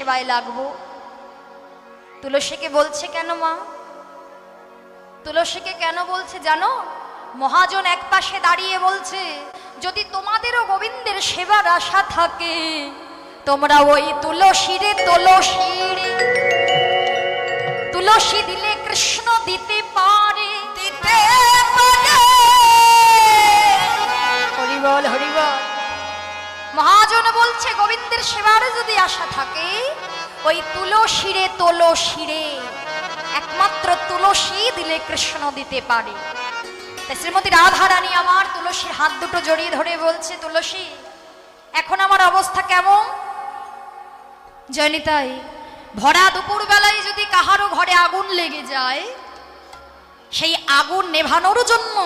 সেবায় লাগবো। তুলসীকে বলছে কেন মা? তুলসীকে কেন বলছে জানো? মহাজন এক পাশে দাঁড়িয়ে বলছে, যদি তোমাদেরও গোবিন্দের সেবার আশা থাকে, তোমরা ওই তুলসীরে তুলসী দিলে কৃষ্ণ দিতে পারে। হরিবল হরিবল। মহাজন বলছে গোবিন্দের সেবার যদি আশা থাকে, ওই তুলসীরে একমাত্র তুলসী দিলে কৃষ্ণ দিতে পারে। তাই শ্রীমতী রাধা রানী আমার তুলসীর হাত দুটো জড়িয়ে ধরে বলছে, তুলসী এখন আমার অবস্থা কেমন? জয়নিতাই, ভরা দুপুর বেলায় যদি কাহারও ঘরে আগুন লেগে যায়, সেই আগুন নেভানোর জন্য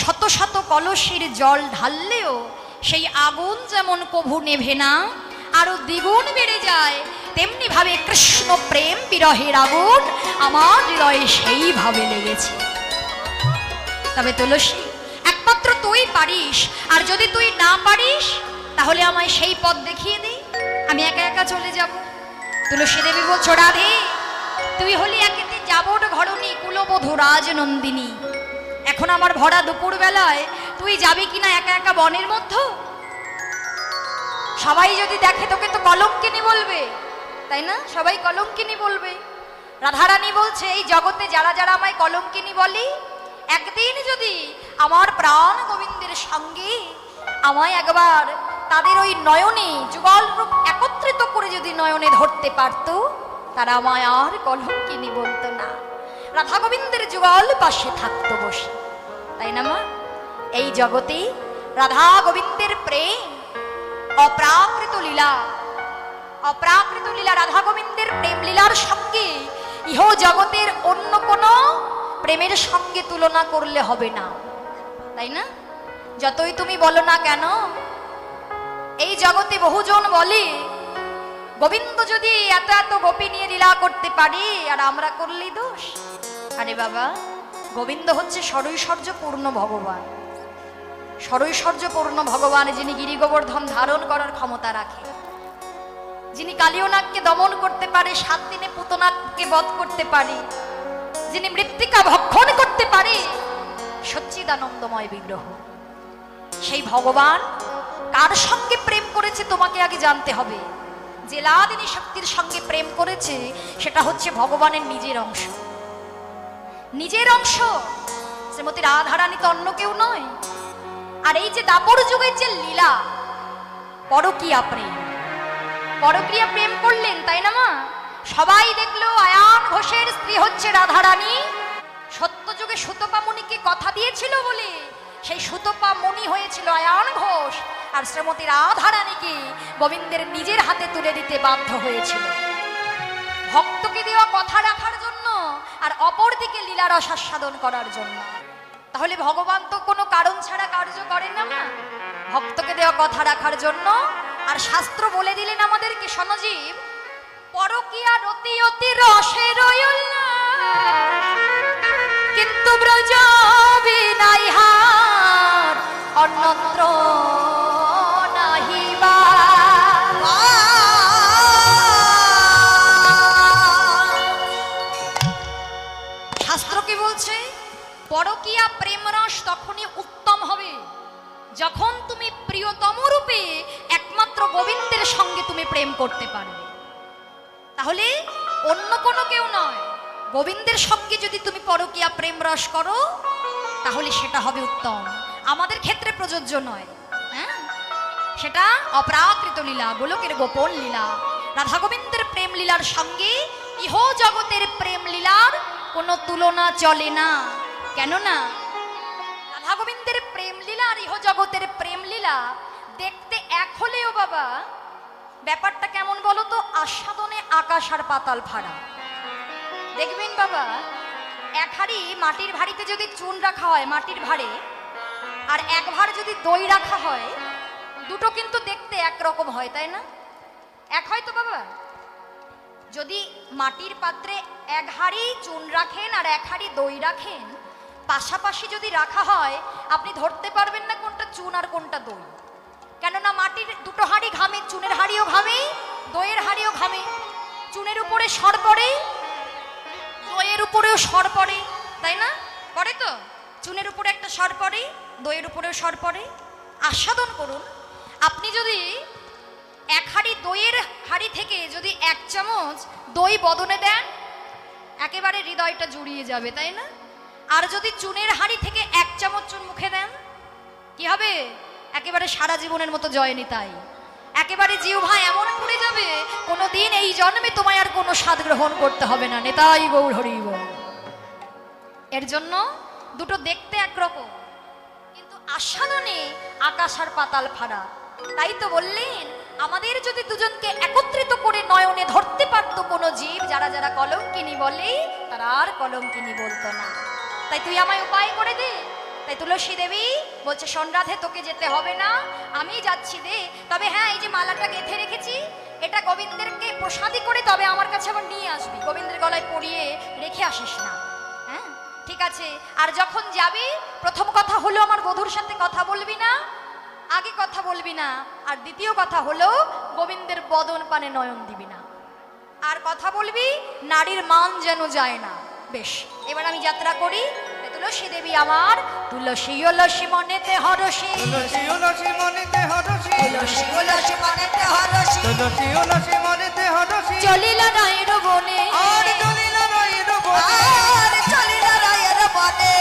শত শত কলসির জল ঢাললেও সেই আগুন যেমন কভু নেভে না, আরো দ্বিগুণ বেড়ে যায়, তেমনি ভাবে কৃষ্ণ প্রেম বিরহের আগুন আমার হৃদয়ে সেইভাবে লেগেছে। তবে তুলসী একমাত্র তুই পারিস, আর যদি তুই না পারিস তাহলে আমায় সেই পথ দেখিয়ে দে, আমি একা একা চলে যাব। তুলসী দেবী বলছো, রাধে তুই হলি একেতে যাবট ঘরণী কুলবধূ রাজনন্দিনী, এখন আমার ভরা দুপুর বেলায় তুই যাবি কিনা একা একা বনের মধ্যে? সবাই যদি দেখে তোকে তো কলঙ্কিনী বলবে, তাই না? সবাই কলঙ্কিনী বলবে। রাধারানী বলছে, এই জগতে যারা যারা আমায় কলঙ্কিনী বলে, একদিন যদি আমার প্রাণ গোবিন্দের সঙ্গে আমায় একবার তাদের ওই নয়নে যুগল রূপ একত্রিত করে যদি নয়নে ধরতে পারত, তারা আমায় আর কলঙ্কিনী বলতো না, রাধা গোবিন্দের যুগল পাশে থাকতো বসে, তাই না মা? এই জগতে রাধা গোবিন্দের প্রেম অপ্রাকৃত লীলা, অপ্রাকৃত লীলা রাধা গোবিন্দের প্রেম লীলার সঙ্গে ইহ জগতের অন্য কোনো প্রেমের সঙ্গে তুলনা করলে হবে না, তাই না? যতই তুমি বলো না কেন, এই জগতে বহুজন বলে গোবিন্দ যদি এত এত গোপী নিয়ে লীলা করতে পারে আর আমরা করলেই দোষ। আরে বাবা, গোবিন্দ হচ্ছে ষড়ৈশ্বর্য পূর্ণ ভগবান, ষড়ৈশ্বর্য পূর্ণ ভগবান, যিনি গিরি গোবর্ধন ধারণ করার ক্ষমতা রাখে, যিনি কালিয়নাগকে দমন করতে পারে, 7 দিনে পুতনাগকে বধ করতে পারে, যিনি মৃত্তিকা ভক্ষণ করতে পারে, সচ্চিদানন্দময় বিগ্রহ। সেই ভগবান কার সঙ্গে প্রেম করেছে তোমাকে আগে জানতে হবে। যে লাদিনী শক্তির সঙ্গে প্রেম করেছে সেটা হচ্ছে ভগবানের নিজের অংশ, নিজের অংশ। শ্রীমতী রাধারানী তো অন্য কেউ নয়। আর এই যে দাপর যুগের যে লীলা, পরকীয়া প্রেম, পরকীয়া প্রেম করলেন, তাই না মা? সবাই দেখলো আয়ান ঘোষের স্ত্রী হচ্ছে রাধারানী। সত্য যুগে সুতপা মুনিকে কথা দিয়েছিল বলে সেই সুতপা মুনি হয়েছিল আয়ান ঘোষ, আর শ্রীমতী রাধারানীকে গোবিন্দের নিজের হাতে তুলে দিতে বাধ্য হয়েছিল, ভক্তকে দেওয়া কথা রাখার জন্য আর অপরদিকে লীলার আস্বাদন করার জন্য। তাহলে ভগবান তো কোনো কারণ ছাড়া কার্য করেন না, ভক্তকে দেওয়া কথা রাখার জন্য। আর শাস্ত্র বলে দিলেন আমাদেরকে, সনজীব, পরকীয়া রতি অতি রসের কিন্তু ব্রজ বিনাইহার অন্যত্র নাহিবা। শাস্ত্র কি বলছে? পরকীয়া প্রেম রস তখনই উত্তম হবে যখন তুমি প্রিয়তম রূপে একমাত্র গোবিন্দের সঙ্গে তুমি প্রেম করতে পারবে। তাহলে অন্য কোনো কেউ নয়, গোবিন্দের সঙ্গে যদি তুমি পরকীয়া প্রেম রস করো তাহলে সেটা হবে উত্তম। আমাদের ক্ষেত্রে প্রযোজ্য নয়, হ্যাঁ, সেটা অপ্রাকৃত লীলা, গোলকের গোপন লীলা। রাধা গোবিন্দের প্রেম লীলার সঙ্গে ইহ জগতের প্রেম লীলার কোনো তুলনা চলে না। কেননা রাধা গোবিন্দের প্রেম লীলা আর ইহ জগতের প্রেম লীলা দেখতে এক হলেও বাবা ব্যাপারটা কেমন বলো তো, আস্বাদনে আকাশ আর পাতাল ফাড়া। দেখবেন বাবা, এক হাড়ি মাটির ভাঁড়িতে যদি চুন রাখা হয় মাটির ভাঁড়ে, আর এক ভাঁড় যদি দই রাখা হয়, দুটো কিন্তু দেখতে একরকম হয়, তাই না? এক হয় তো বাবা? যদি মাটির পাত্রে এক হাঁড়ি চুন রাখেন আর এক হাঁড়ি দই রাখেন, পাশাপাশি যদি রাখা হয় আপনি ধরতে পারবেন না কোনটা চুন আর কোনটা দই। কেননা মাটির দুটো হাঁড়ি ঘামে, চুনের হাঁড়িও ঘামে, দইয়ের হাঁড়িও ঘামে। উপরে সর পড়ে, দইয়ের উপরেও সর পড়ে, তাই না? পড়ে তো, চুনের উপরে একটা সর পড়ে, দইয়ের উপরেও সর পড়ে। আস্বাদন করুন, আপনি যদি এক হাঁড়ি দইয়ের হাঁড়ি থেকে যদি 1 চামচ দই বদনে দেন, একেবারে হৃদয়টা জুড়িয়ে যাবে, তাই না? আর যদি চুনের হাঁড়ি থেকে 1 চামচ চুন মুখে দেন, কি হবে? একেবারে সারা জীবনের মতো জয় নিতাই, একেবারে জিহ্বা এমন পুড়ে যাবে, কোনোদিন এই জন্মে তোমায় আর কোনো স্বাদ গ্রহণ করতে হবে না। নেতাই গৌর হরি বল। এর জন্য দুটো দেখতে একরকম, কিন্তু আস্বাদনে আকাশ আর পাতাল ফাড়া। তাই তো বললেন, আমাদের যদি দুজনকে একত্রিত করে নয়নে ধরতে পারতো কোনো জীব, যারা যারা কলঙ্কিনী বলে তারা আর কলঙ্কিনী বলতো না। তাই তুই আমায় উপায় করে দে। তাই তুলসী দেবী বলছে, শোন রাধে, তোকে যেতে হবে না, আমি যাচ্ছি দে। তবে হ্যাঁ, এই যে মালাটা গেঁথে রেখেছি, এটা গোবিন্দেরকে প্রসাদী করে তবে আমার কাছে আবার নিয়ে আসবি, গোবিন্দের গলায় পরিয়ে রেখে আসিস না। হ্যাঁ, ঠিক আছে। আর যখন যাবি, প্রথম কথা হলো আমার বধূর সাথে কথা বলবি না, আগে কথা বলবি না। আর দ্বিতীয় কথা হলো, গোবিন্দের বদন পানে নয়ন দিবি না। আর কথা বলবি, নারীর মান যেন যায় না। বেশ, এবার আমি যাত্রা করি। তুলসী দেবী আমার, তুলসী অলসী মনেতে হরসী, তুলসী অলসী মনেতে হরসী, তুলসী অলসী মনেতে হরসী, তুলসী অলসী মনেতে হরসী, চলিলা রায়ের বনে, আর চলিলা রায়ের বনে, আর চলিলা রায়ের বনে,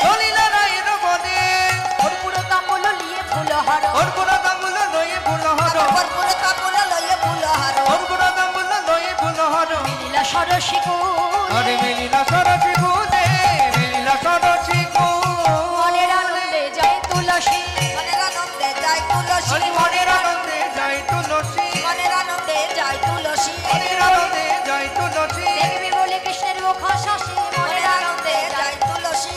চলিলা রায়ের বনে, কর্পূর তাম্বুল লিয়ে ফুলহার, কর্পূর তাম্বুল লয়ে ফুলহার, কর্পূর তাম্বুল লয়ে ফুলহার, কর্পূর তাম্বুল লয়ে ফুলহার, মিলিলা সরসী কুল, আরে মিলিলা সরসী কুলে, মিলিলা সরসী কুল, মনের আনন্দে যায় তুলসী, মনের আনন্দে যায় তুলসী, আরে মনের আনন্দে যায় তুলসী, মনের আনন্দে যায় তুলসী, মনের আনন্দে যায় তুলসী, দেখবি বলে কৃষ্ণের মুখ শশী, মনের আনন্দে যায় তুলসী,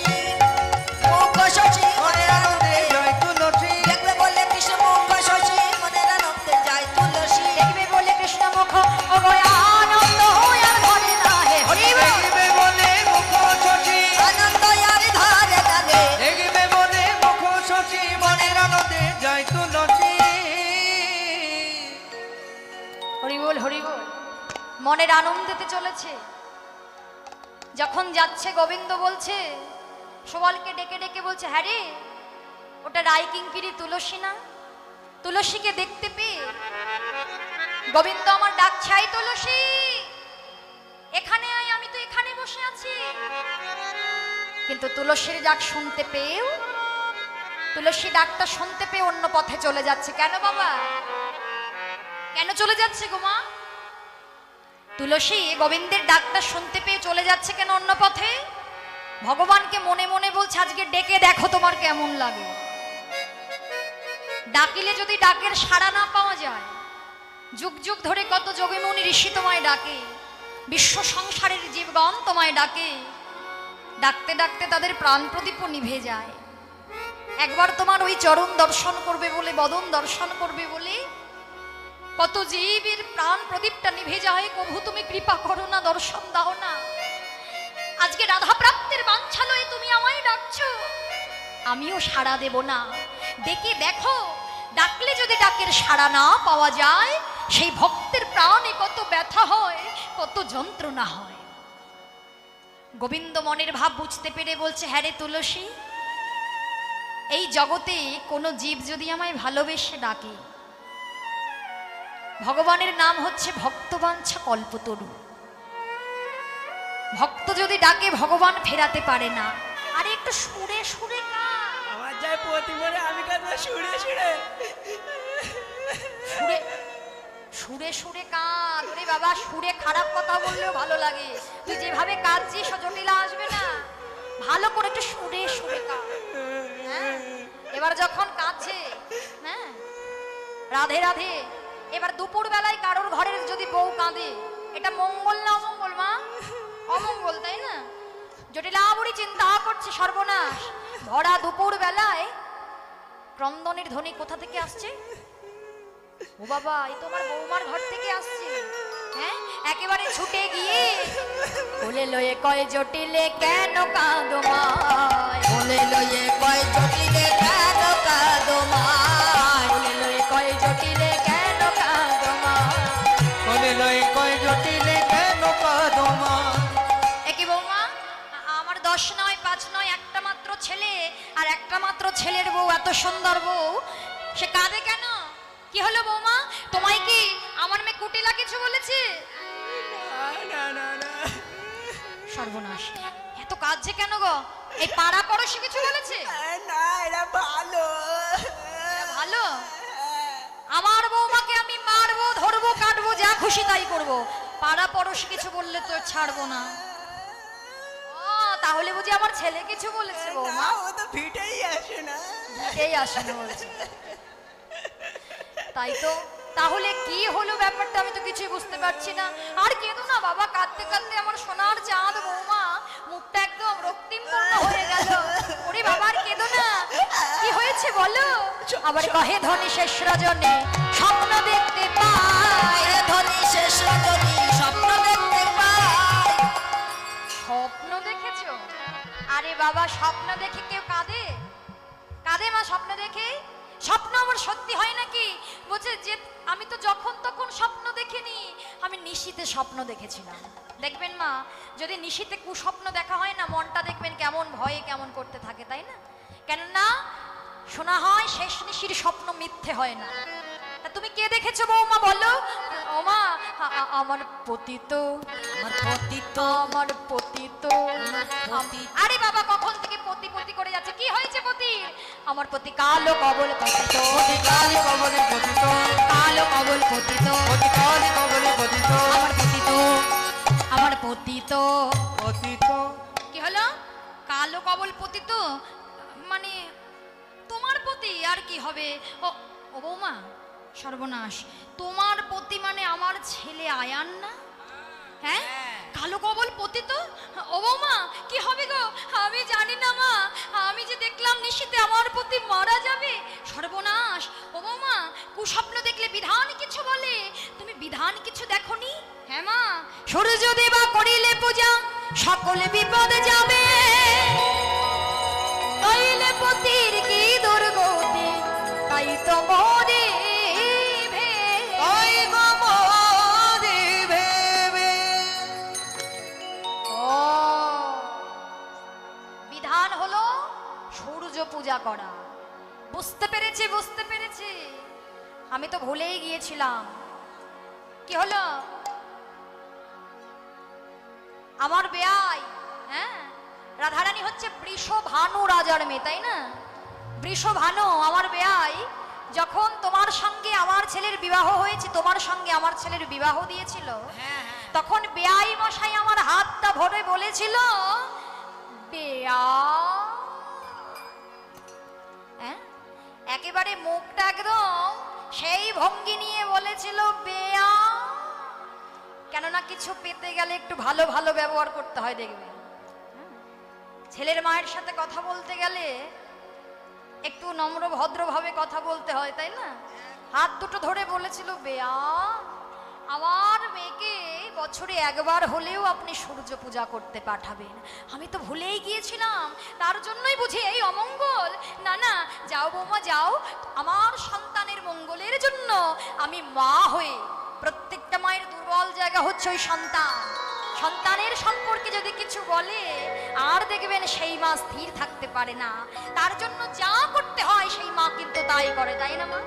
মুখ শশী, মনের আনন্দে যায় তুলসী, দেখবে বলে কৃষ্ণ মুখ শশী, মনের আনন্দে যায় তুলসী, দেখবে বলে কৃষ্ণ মুখ ও গয়া আনন্দ হয় আর ধরে না হে হরি বল, দেখবে বলে মুখ শশী, আনন্দ আর ধরে না রে, দেখবে বলে মুখ শশী, মনের আনন্দে যায় তুলসী। হরি বল হরি বল। মনের আনন্দেতে চলেছে। যখন যাচ্ছে, গোবিন্দ বলছে, সোয়ালকে ডেকে ডেকে বলছে, হ্যাঁ রে, ওটা রাই কিঙ্কিরি তুলসী না? তুলসীকে দেখতে পেয়ে গোবিন্দ আমার ডাক ছাই, তুলসী এখানে আয়, আমি তো এখানে বসে আছি। কিন্তু তুলসীর ডাক শুনতে পেয়েও, তুলসী ডাকটা শুনতে পেয়ে অন্য পথে চলে যাচ্ছে। কেন বাবা, কেন চলে যাচ্ছে গো মা? তুলসী গোবিন্দের ডাকটা শুনতে পেয়ে চলে যাচ্ছে কেন অন্য পথে? ভগবানকে মনে মনে বলছে, আজকে ডেকে দেখো তোমার কেমন লাগে। ডাকিলে যদি ডাকের সাড়া না পাওয়া যায়, যুগ যুগ ধরে কত যোগীমুনি ঋষি তোমায় ডাকে, বিশ্ব সংসারের জীবগণ তোমায় ডাকে, ডাকতে ডাকতে তাদের প্রাণ প্রদীপ নিভে যায়। একবার তোমার ওই চরণ দর্শন করবে বলে, বদন দর্শন করবে বলে কত জীবের প্রাণ প্রদীপটা নিভে যায়। প্রভু তুমি কৃপা করো না, দর্শন দাও না। আজকে রাধা প্রাপ্তির বাঞ্ছা লয়ে তুমি আমায় ডাকছো, আমিও সাড়া দেব না। ডেকে দেখো, ডাকলে যদি ডাকের সাড়া না পাওয়া যায়, সেই ভক্তের প্রাণে কত ব্যথা হয়, কত যন্ত্রণা হয়। গোবিন্দ মনের ভাব বুঝতে পেরে বলছে, হ্যাঁ রে তুলসী, এই জগতে কোনো জীব যদি আমায় ভালোবেসে ডাকে, ভগবানের নাম হচ্ছে ভক্তবাঞ্ছা কল্পতরু। ভক্ত যদি ডাকে, ভগবান ফেরাতে পারে না। আরে একটু সুরে সুরে কাঁদ। আমার যায় প্রতিবারে আমি কাঁদবো সুরে সুরে সুরে সুরে সুরে কাঁদ। ওরে বাবা, সুরে খারাপ কথা বললেও ভালো লাগে। তুই যেভাবে কাঁদছিস, জটিলা আসবে না। ভালো করে একটু সুরে সুরে কাঁদ। হ্যাঁ, এবার যখন কাঁদছে, হ্যাঁ, রাধে রাধে। এবার দুপুর বেলায় কারোর ঘরের যদি বউ কাঁদে, এটা মঙ্গল না অমঙ্গল মা? অমঙ্গল, তাই না? জটিলা বুড়ি চিন্তা করছে, সর্বনাশ, ভরা দুপুর বেলায় ক্রন্দনের ধ্বনি কোথা থেকে আসছে? ও বাবা, এই তো আমার বৌমার ঘর থেকে আসছে। হ্যাঁ, একেবারে ছুটে গিয়ে বলে লয়ে কয় জটিলে কেন কাঁদো মায়, বলে লয়ে কয় জটিলে কেন কাঁদো মায়, বলে লয়ে কয় জটিলে কেন কাঁদো মায়, বলে লয় কয় জটিলে কেন 10 নয় 5 নয়, একটা মাত্র ছেলে, আর একটা মাত্র ছেলের বউ, এত সুন্দর বউ, সে কাঁদে কেন? কি হলো বৌমা, তোমায় কি আমার মেয়ে কুটিলা কিছু বলেছে? না না না সর্বনাশ, এত কাঁদছে কেন গো? এই পাড়া পড়োশি কিছু বলেছে? না, এরা ভালো। এরা ভালো? আমার বৌমাকে আমি মারবো, ধরবো, কাটবো, যা খুশি তাই করবো, পাড়া পড়োশি কিছু বললে তো ছাড়বো না। ও, তাহলে বুঝি আমার ছেলে কিছু বলেছে বৌমা? না, ও তো ফিটেই আসে না। এই আসে না বলছে। তাই তো, তাহলে কি হলো ব্যাপারটা আমি তো কিছুই বুঝতে পারছি না। আর কেঁদো না বাবা, কাঁদতে কাঁদতে আমার সোনার চাঁদ বৌমা মুখটা একদম রক্তিম পূর্ণ হয়ে গেল। ওরে বাবা আর কেঁদো না, কি হয়েছে বলো? আবার কহে ধনী শেষ রজনে স্বপ্ন দেখতে পাই, ধনী শেষ রজনী স্বপ্ন দেখতে পাই। স্বপ্ন দেখেছো? আরে বাবা, স্বপ্ন দেখে কেউ কাঁদে? কাঁদে মা স্বপ্ন দেখে? স্বপ্ন আমার সত্যি হয় নাকি? বলছে যে আমি তো যখন তখন স্বপ্ন দেখিনি, আমি নিশীতে স্বপ্ন দেখেছিলাম। দেখবেন মা, যদি নিশীতে কুস্বপ্ন দেখা হয় না, মনটা দেখবেন কেমন ভয়ে কেমন করতে থাকে, তাই না? কেননা শোনা হয় শেষ নিশির স্বপ্ন মিথ্যে হয় না। তা তুমি কে দেখেছো বৌমা বলো? ও মা, আমার পতিত, আমার পতিত, আমার পতিত। পতিত। আরে বাবা, কখন থেকে পতি পতি করে যাচ্ছে, কি হয়েছে পতির? আমার পতি কালো কবল পতিত, অতি কালে কবলে পতিত, কালো কবল পতিত, অতি কালে কবলে পতিত, আমার পতিত, আমার পতিত। পতিত। কি হলো? কালো কবল পতিত মানে তোমার পতি আর কি হবে? ও ও বৌমা, সর্বনাশ, তোমার পতি মানে আমার ছেলে আয়ান না? হ্যাঁ, কালো কবল পতিত। ও বৌমা, কি হবে গো? আমি জানি না মা, আমি যে দেখলাম নিশীতে আমার পতি মারা যাবে। সর্বনাশ। ও বৌমা, কুস্বপ্ন দেখলে বিধান কিছু বলে, তুমি বিধান কিছু দেখনি? হ্যাঁ মা, সূর্য দেবা করিলে পূজা সকল বিপদ যাবে, নইলে পতির কি দুর্গতি, তাই তো মরে তাই গো মরে ভেবে। ও, বিধান হলো সূর্য পূজা করা। বুঝতে পেরেছি, বুঝতে পেরেছি, আমি তো ভুলেই গিয়েছিলাম। কি হলো? আমার বেয়াই, হ্যাঁ, রাধারানী হচ্ছে বৃষভানু রাজার মেয়ে, তাই না? বৃষভানু আমার বেয়াই, যখন তোমার সঙ্গে আমার ছেলের বিবাহ হয়েছে, তোমার সঙ্গে আমার ছেলের বিবাহ দিয়েছিল, তখন বেয়াই মশাই আমার হাতটা ধরে বলেছিল, বেয়া, হ্যাঁ, একেবারে মুখটা একদম সেই ভঙ্গি নিয়ে বলেছিল বেয়া। কেননা কিছু পেতে গেলে একটু ভালো ভালো ব্যবহার করতে হয়, দেখবে। ছেলের মায়ের সাথে কথা বলতে গেলে একটু নম্র ভদ্রভাবে কথা বলতে হয়, তাই না? হাত দুটো ধরে বলেছিল, বেয়া, আমার মেয়েকে বছরে একবার হলেও আপনি সূর্য পূজা করতে পাঠাবেন। আমি তো ভুলেই গিয়েছিলাম, তার জন্যই বুঝি এই অমঙ্গল। না না, যাও বৌমা যাও, আমার সন্তানের মঙ্গলের জন্য আমি মা হয়ে, প্রত্যেকটা মায়ের দুর্বল জায়গা হচ্ছে ওই সন্তান। সন্তানের সম্পর্কে যদি কিছু বলে, আর দেখবেন সেই মা স্থির থাকতে পারে না। তার জন্য যা করতে হয় সেই মা কিন্তু তাই করে, তাই না মা?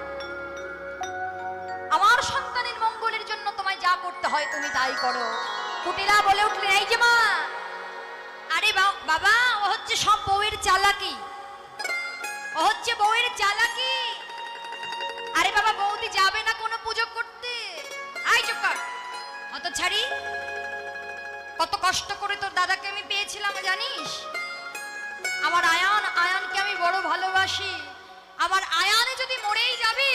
আমার সন্তানের মঙ্গলের জন্য তোমায় যা করতে হয় তুমি তাই করো। কুটিলা বলে উঠলেন, এই যে মা, আরে বাবা, ও হচ্ছে সব বউয়ের চালাকি, ও হচ্ছে বউয়ের চালাকি। আরে বাবা, বৌদি যাবে না কোনো পুজো করতে? আই চুপ কর, অত ছাড়ি। কত কষ্ট করে তোর দাদাকে আমি পেয়েছিলাম জানিস? আমার আয়ানকে আমি বড় ভালোবাসি। আমার আয়ানে যদি মরেই যাবে,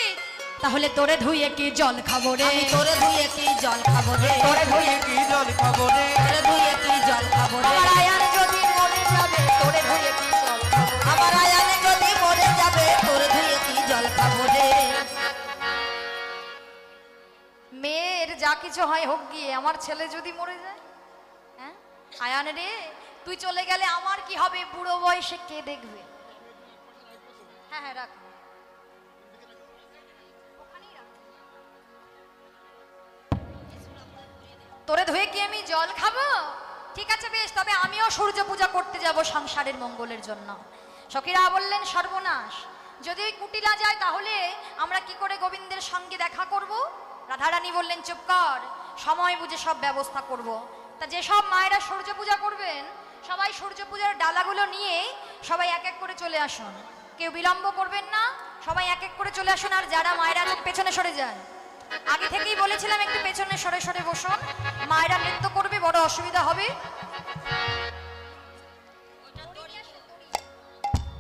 তাহলে তোরে ধুইয়ে কি জল খাবো রে? আমি তোরে ধুয়ে কি জল খাবো রে? তোরে ধুয়ে কি জল খাবো রে? তোরে ধুয়ে কি জল খাবো রে? আমার আয়ান যদি মরে যাবে, তোরে ধুইয়ে কি জল খাবো রে? আমার আয়ানে যদি মরে যাবে, তোরে ধুয়ে কি জল খাবো রে? মেয়ের যা কিছু হয় হোক গিয়ে, আমার ছেলে যদি মরে যায়, হ্যাঁ, আয়ান রে, তুই চলে গেলে আমার কি হবে? বুড়ো বয়সে কে দেখবে? হ্যাঁ হ্যাঁ, রাখ। তোরে ধুয়ে কি আমি জল খাবো? ঠিক আছে বেশ, তবে আমিও সূর্য পূজা করতে যাব সংসারের মঙ্গলের জন্য। সখীরা বললেন সর্বনাশ, যদি ওই কুটিলা যায় তাহলে আমরা কি করে গোবিন্দের সঙ্গে দেখা করব? রাধারানী বললেন চুপ কর, সময় বুঝে সব ব্যবস্থা করব। তা যেসব মায়েরা সূর্য পূজা করবেন সবাই সূর্য পূজার ডালাগুলো নিয়ে সবাই এক এক করে চলে আসুন, কেউ বিলম্ব করবেন না, সবাই এক এক করে চলে আসুন। আর যারা মায়েরা একটু পেছনে সরে যান, আগে থেকেই বলেছিলাম একটু পেছনে সরে সরে বসুন, মায়েরা নৃত্য করবে, বড় অসুবিধা হবে।